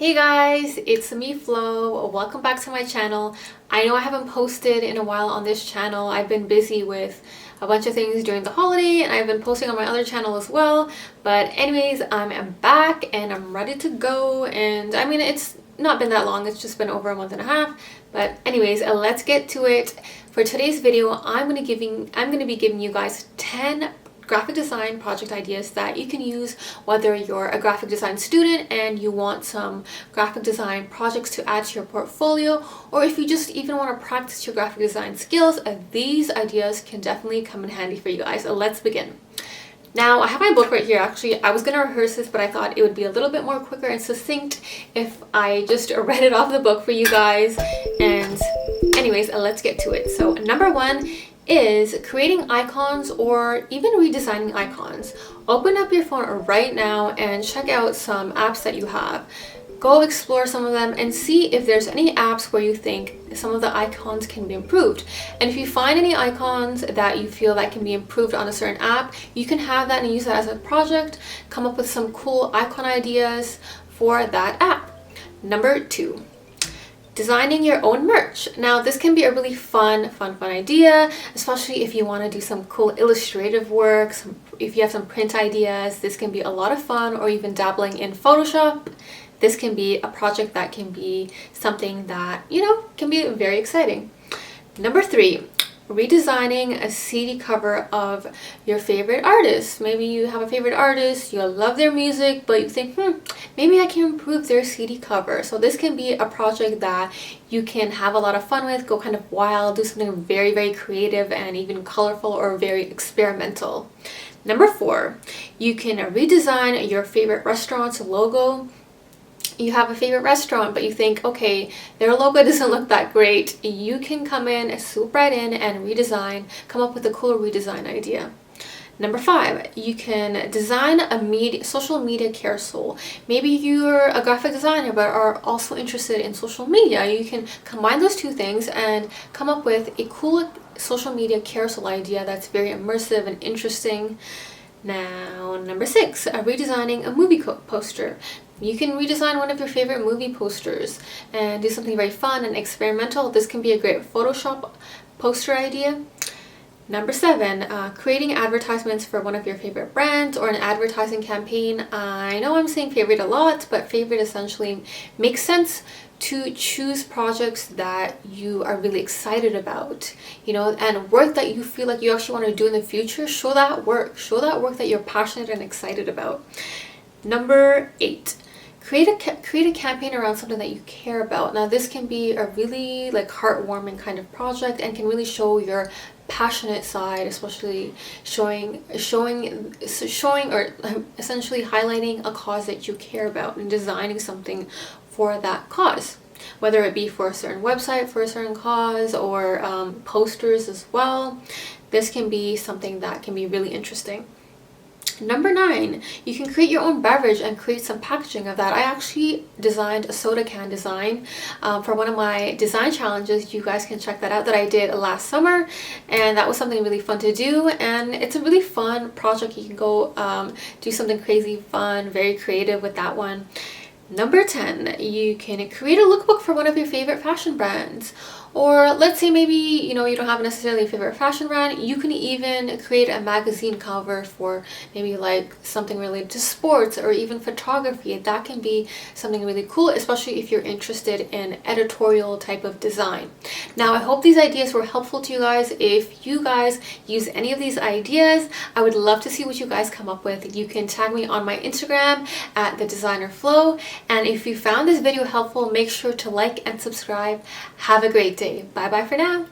Hey guys, it's me Flo. Welcome back to my channel. I know I haven't posted in a while on this channel. I've been busy with a bunch of things during the holiday and I've been posting on my other channel as well. But anyways, I'm back and I'm ready to go. And I mean, it's not been that long. It's just been over a month and a half. But anyways, let's get to it. For today's video, I'm going to be giving you guys 10 graphic design project ideas that you can use whether you're a graphic design student and you want some graphic design projects to add to your portfolio, or if you just even want to practice your graphic design skills. These ideas can definitely come in handy for you guys. So let's begin. Now, I have my book right here. Actually, I was going to rehearse this, but I thought it would be a little bit more quicker and succinct if I just read it off the book for you guys. And anyways, let's get to it. So number one is creating icons or even redesigning icons. Open up your phone right now and check out some apps that you have. Go explore some of them and see if there's any apps where you think some of the icons can be improved. And if you find any icons that you feel that can be improved on a certain app, you can have that and use that as a project. Come up with some cool icon ideas for that app. Number two, designing your own merch. Now, this can be a really fun idea, especially if you want to do some cool illustrative work. If you have some print ideas, this can be a lot of fun, or even dabbling in Photoshop. This can be a project that can be something that, can be very exciting. Number three, redesigning a CD cover of your favorite artist. Maybe you have a favorite artist, you love their music, but you think, maybe I can improve their CD cover. So this can be a project that you can have a lot of fun with, go kind of wild, do something very, very creative and even colorful or very experimental. Number four, you can redesign your favorite restaurant's logo. You have a favorite restaurant, but you think, okay, their logo doesn't look that great. You can come in, swoop right in and redesign, come up with a cool redesign idea. Number five, you can design a social media carousel. Maybe you're a graphic designer but are also interested in social media. You can combine those two things and come up with a cool social media carousel idea that's very immersive and interesting. Now, number six, redesigning a movie poster. You can redesign one of your favorite movie posters and do something very fun and experimental. This can be a great Photoshop poster idea. Number seven, creating advertisements for one of your favorite brands or an advertising campaign. I know I'm saying favorite a lot, but favorite essentially makes sense to choose projects that you are really excited about, and work that you feel like you actually want to do in the future. Show that work that you're passionate and excited about. Number eight, create a campaign around something that you care about. Now, this can be a really heartwarming kind of project and can really show your passionate side, especially showing or essentially highlighting a cause that you care about and designing something for that cause, whether it be for a certain website, for a certain cause, or posters as well. This can be something that can be really interesting. Number nine, you can create your own beverage and create some packaging of that. I actually designed a soda can design for one of my design challenges. You guys can check that out, that I did last summer, and that was something really fun to do. And it's a really fun project. You can go do something crazy fun, very creative with that one. Number 10, you can create a lookbook for one of your favorite fashion brands. Or let's say maybe, you don't have necessarily a favorite fashion brand. You can even create a magazine cover for maybe something related to sports or even photography. That can be something really cool, especially if you're interested in editorial type of design. Now, I hope these ideas were helpful to you guys. If you guys use any of these ideas, I would love to see what you guys come up with. You can tag me on my Instagram at @thedesignerflo. And if you found this video helpful, make sure to like and subscribe. Have a great day. Bye bye for now.